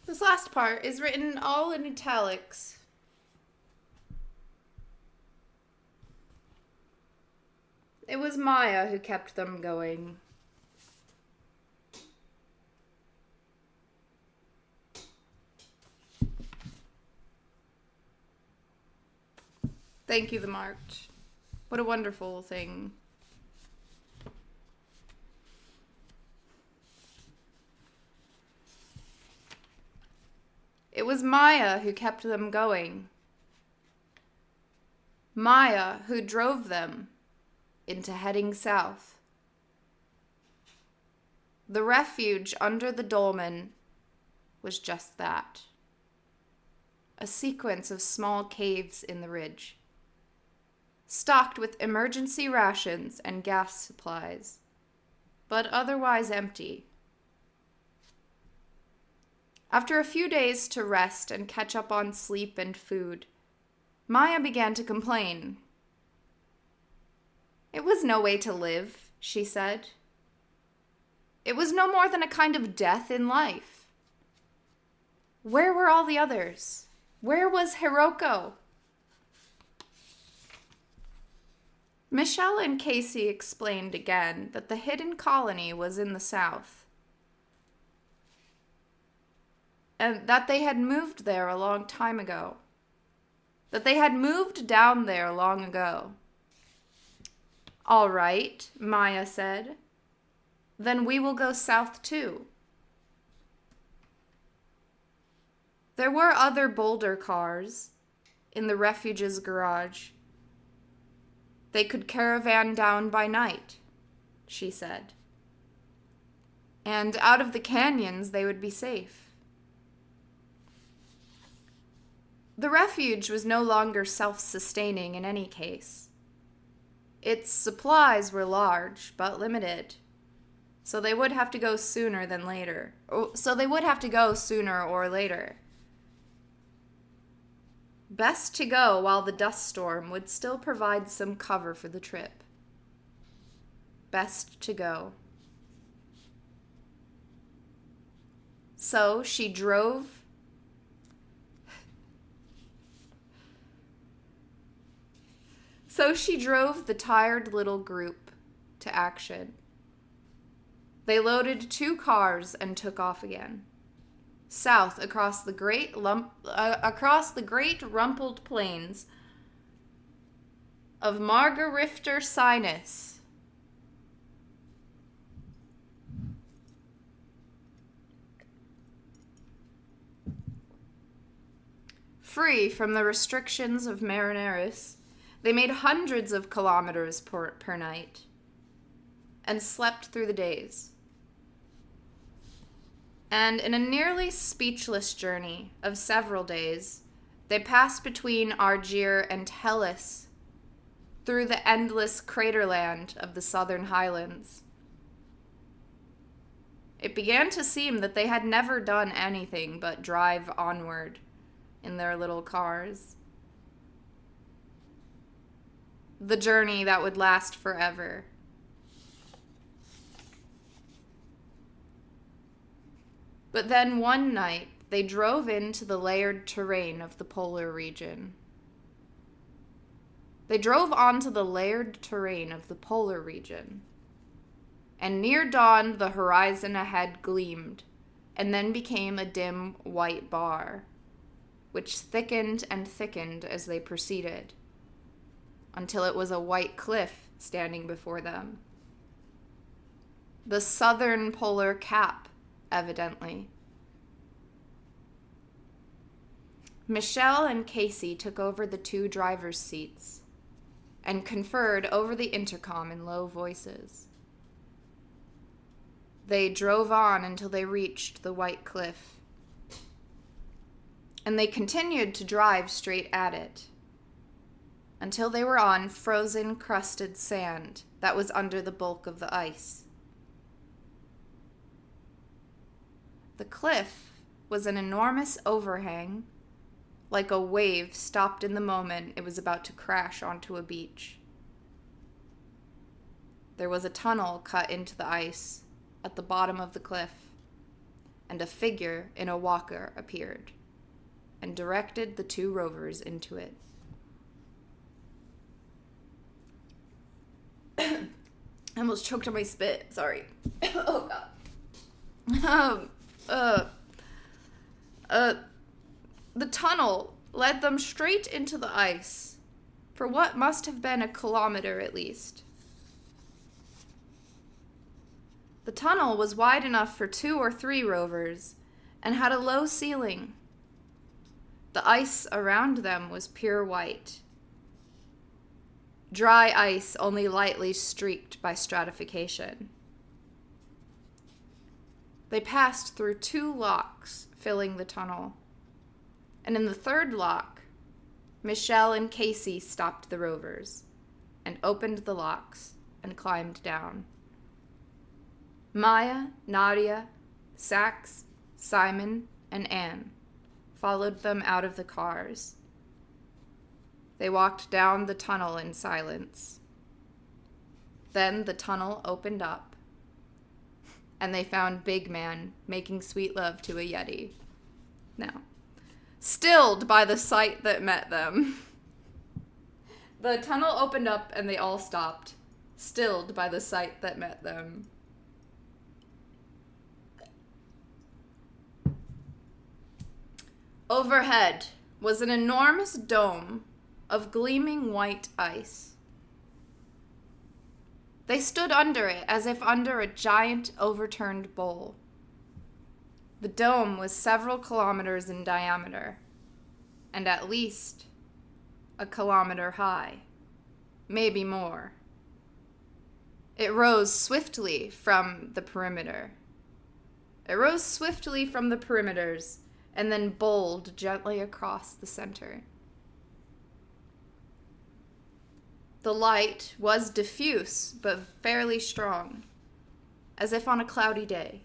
This last part is written all in italics. It was Maya who kept them going. Thank you, the Marked. What a wonderful thing. It was Maya who kept them going. Maya who drove them into heading south. The refuge under the dolmen was just that. A sequence of small caves in the ridge, stocked with emergency rations and gas supplies, but otherwise empty. After a few days to rest and catch up on sleep and food, Maya began to complain. It was no way to live, she said. It was no more than a kind of death in life. Where were all the others? Where was Hiroko? Michelle and Casey explained again that the hidden colony was in the south, and that they had moved there a long time ago. That they had moved down there long ago. All right, Maya said. Then we will go south too. There were other Boulder cars in the refuge's garage. They could caravan down by night, she said. And out of the canyons they would be safe. The refuge was no longer self-sustaining in any case. Its supplies were large, but limited. So they would have to go sooner than later. So they would have to go sooner or later. Best to go while the dust storm would still provide some cover for the trip. Best to go. So she drove the tired little group to action. They loaded 2 cars and took off again. South across the great rumpled plains of Margarifter Sinus. Free from the restrictions of Marineris, they made hundreds of kilometers per night and slept through the days. And in a nearly speechless journey of several days, they passed between Argier and Hellas, through the endless craterland of the southern highlands. It began to seem that they had never done anything but drive onward in their little cars. The journey that would last forever. But then one night, they drove into the layered terrain of the polar region. They drove onto the layered terrain of the polar region. And near dawn, the horizon ahead gleamed, and then became a dim white bar, which thickened and thickened as they proceeded, until it was a white cliff standing before them. The southern polar cap, evidently. Michelle and Casey took over the 2 driver's seats and conferred over the intercom in low voices. They drove on until they reached the white cliff, and they continued to drive straight at it until they were on frozen, crusted sand that was under the bulk of the ice. The cliff was an enormous overhang, like a wave stopped in the moment it was about to crash onto a beach. There was a tunnel cut into the ice at the bottom of the cliff, and a figure in a walker appeared and directed the two rovers into it. I almost choked on my spit. Sorry. Oh, God. The tunnel led them straight into the ice for what must have been a kilometer at least. The tunnel was wide enough for 2 or 3 rovers and had a low ceiling. The ice around them was pure white. Dry ice only lightly streaked by stratification. They passed through 2 locks filling the tunnel, and in the 3rd lock, Michelle and Casey stopped the rovers and opened the locks and climbed down. Maya, Nadia, Sax, Simon, and Anne followed them out of the cars. They walked down the tunnel in silence. Then the tunnel opened up, and they found Big Man making sweet love to a Yeti. Now, stilled by the sight that met them. The tunnel opened up and they all stopped, stilled by the sight that met them. Overhead was an enormous dome of gleaming white ice. They stood under it as if under a giant overturned bowl. The dome was several kilometers in diameter, and at least a kilometer high, maybe more. It rose swiftly from the perimeter. It rose swiftly from the perimeters and then bowled gently across the center. The light was diffuse but fairly strong, as if on a cloudy day,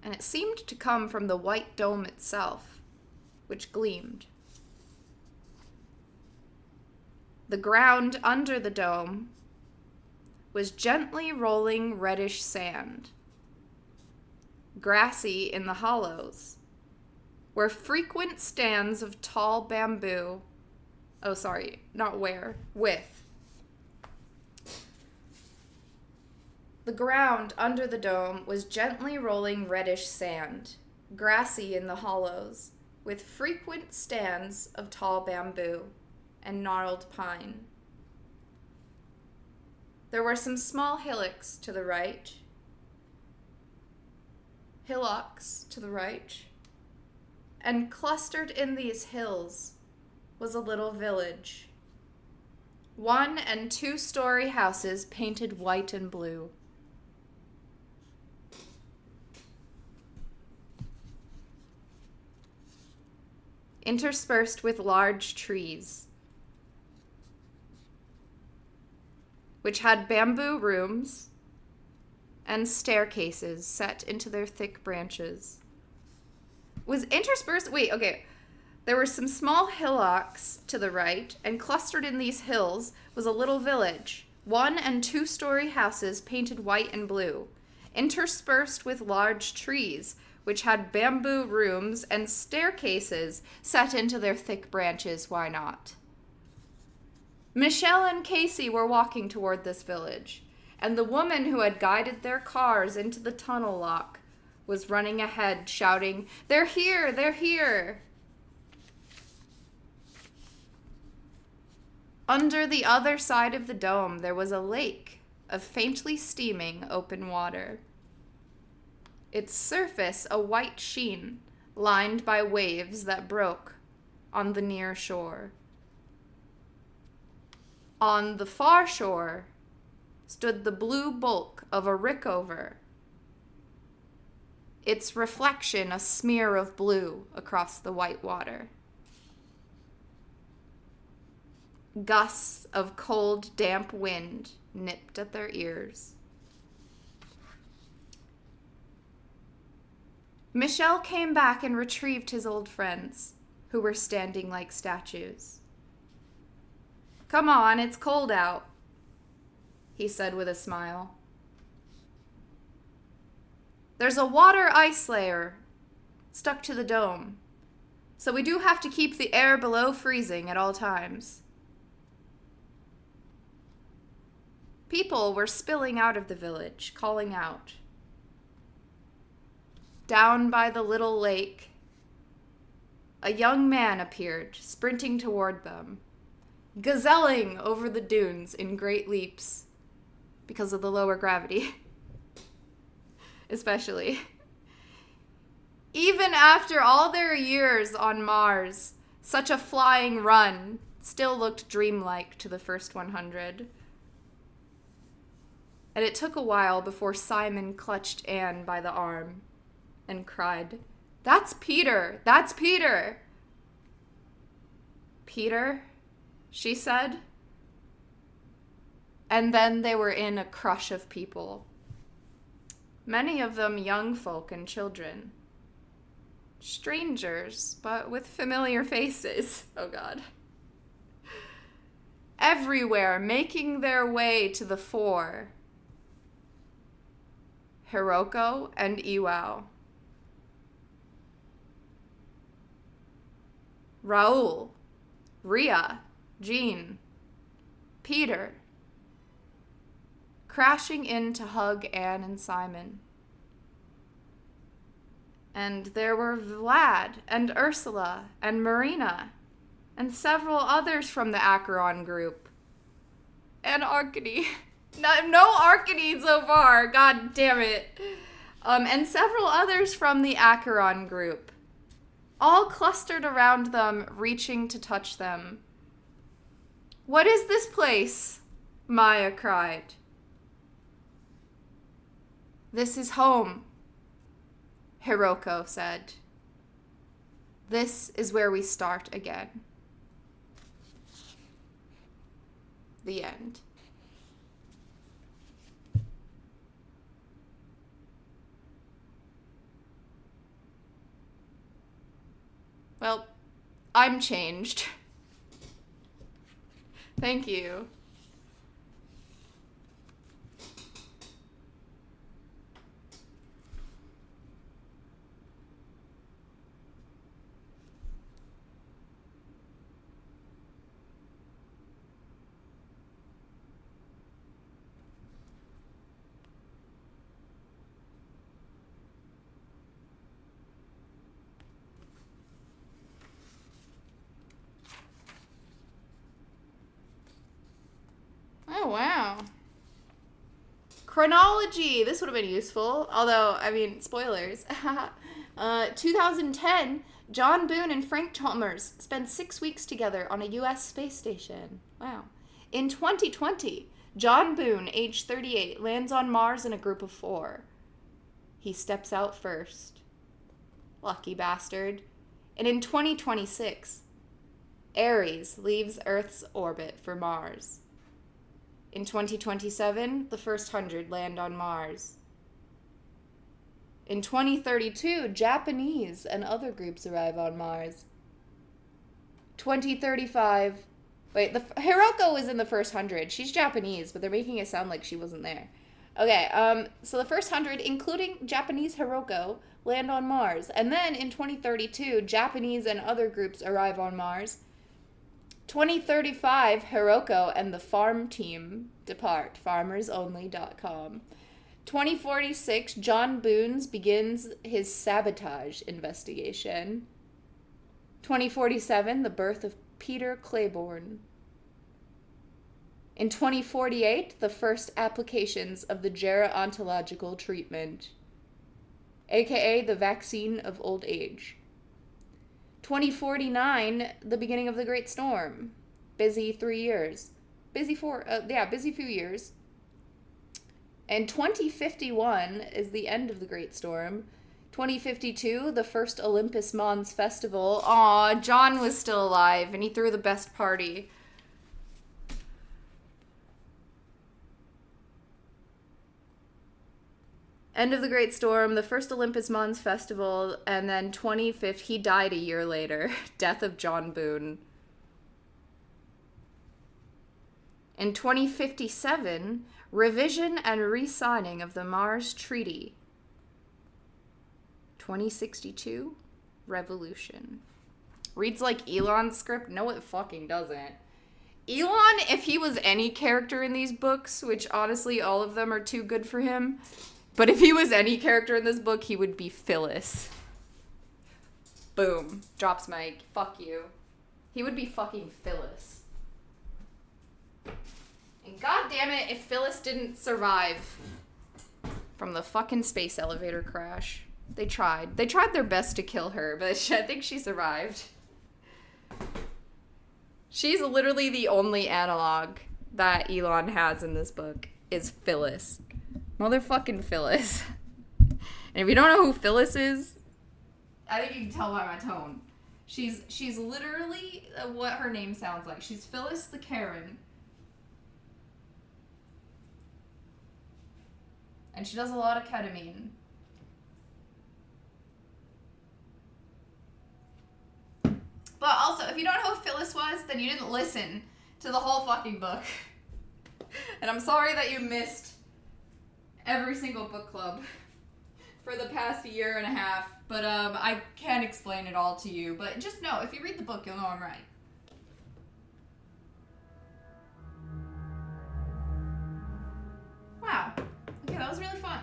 and it seemed to come from the white dome itself, which gleamed. The ground under the dome was gently rolling reddish sand, grassy in the hollows, where frequent stands of tall bamboo, with. The ground under the dome was gently rolling reddish sand, grassy in the hollows, with frequent stands of tall bamboo and gnarled pine. There were some small hillocks to the right, and clustered in these hills was a little village. 1- and 2-story houses painted white and blue. Interspersed with large trees, which had bamboo rooms and staircases set into their thick branches. There were some small hillocks to the right, and clustered in these hills was a little village, 1- and 2-story houses painted white and blue, interspersed with large trees, which had bamboo rooms and staircases set into their thick branches. Why not? Michelle and Casey were walking toward this village, and the woman who had guided their cars into the tunnel lock was running ahead, shouting, "They're here! They're here!" Under the other side of the dome, there was a lake of faintly steaming open water. Its surface a white sheen, lined by waves that broke on the near shore. On the far shore stood the blue bulk of a rickover, its reflection a smear of blue across the white water. Gusts of cold, damp wind nipped at their ears. Michelle came back and retrieved his old friends, who were standing like statues. "Come on, it's cold out," he said with a smile. There's a water ice layer stuck to the dome, so we do have to keep the air below freezing at all times. People were spilling out of the village, calling out. Down by the little lake, a young man appeared, sprinting toward them, gazelling over the dunes in great leaps, because of the lower gravity, especially. Even after all their years on Mars, such a flying run still looked dreamlike to the first 100. And it took a while before Simon clutched Anne by the arm and cried, "That's Peter! That's Peter!" "Peter?" she said. And then they were in a crush of people. Many of them young folk and children. Strangers, but with familiar faces. Oh God. Everywhere, making their way to the fore. Hiroko and Iwao. Raul, Ria, Jean, Peter, crashing in to hug Anne and Simon. And there were Vlad and Ursula and Marina and several others from the Acheron group. And Arkady. No Arkady so far, god damn it. And several others from the Acheron group. All clustered around them, reaching to touch them. "What is this place?" Maya cried. "This is home," Hiroko said. "This is where we start again." The end. Well, I'm changed. Thank you. Oh, wow. Chronology. This would have been useful. Although, I mean, spoilers. 2010, John Boone and Frank Chalmers spend 6 weeks together on a U.S. space station. Wow. In 2020, John Boone, age 38, lands on Mars in a group of 4. He steps out first. Lucky bastard. And in 2026, Ares leaves Earth's orbit for Mars. In 2027, the first 100 land on Mars. In 2032, Japanese and other groups arrive on Mars. 2035... Wait, Hiroko is in the first 100. She's Japanese, but they're making it sound like she wasn't there. Okay, so the first 100, including Japanese Hiroko, land on Mars. And then in 2032, Japanese and other groups arrive on Mars. 2035, Hiroko and the farm team depart, farmersonly.com. 2046, John Boone begins his sabotage investigation. 2047, the birth of Peter Claiborne. In 2048, the first applications of the gerontological treatment, aka the vaccine of old age. 2049, the beginning of the Great Storm. Busy 3 years. Busy few years. And 2051 is the end of the Great Storm. 2052, the first Olympus Mons Festival. Aw, John was still alive, and he threw the best party. End of the Great Storm, the first Olympus Mons Festival, and then 25th, he died a year later. Death of John Boone. In 2057, revision and re-signing of the Mars Treaty. 2062, Revolution. Reads like Elon's script. No, it fucking doesn't. Elon, if he was any character in these books, which honestly all of them are too good for him, but if he was any character in this book, he would be Phyllis. Boom. Drops mic. Fuck you. He would be fucking Phyllis. And god damn it, if Phyllis didn't survive from the fucking space elevator crash. They tried. They tried their best to kill her, but I think she survived. She's literally the only analog that Elon has in this book is Phyllis. Motherfucking Phyllis. And if you don't know who Phyllis is, I think you can tell by my tone. She's literally what her name sounds like. She's Phyllis the Karen. And she does a lot of ketamine. But also, if you don't know who Phyllis was, then you didn't listen to the whole fucking book. And I'm sorry that you missed every single book club for the past year and a half. But I can't explain it all to you. But just know, if you read the book, you'll know I'm right. Wow. Okay, that was really fun.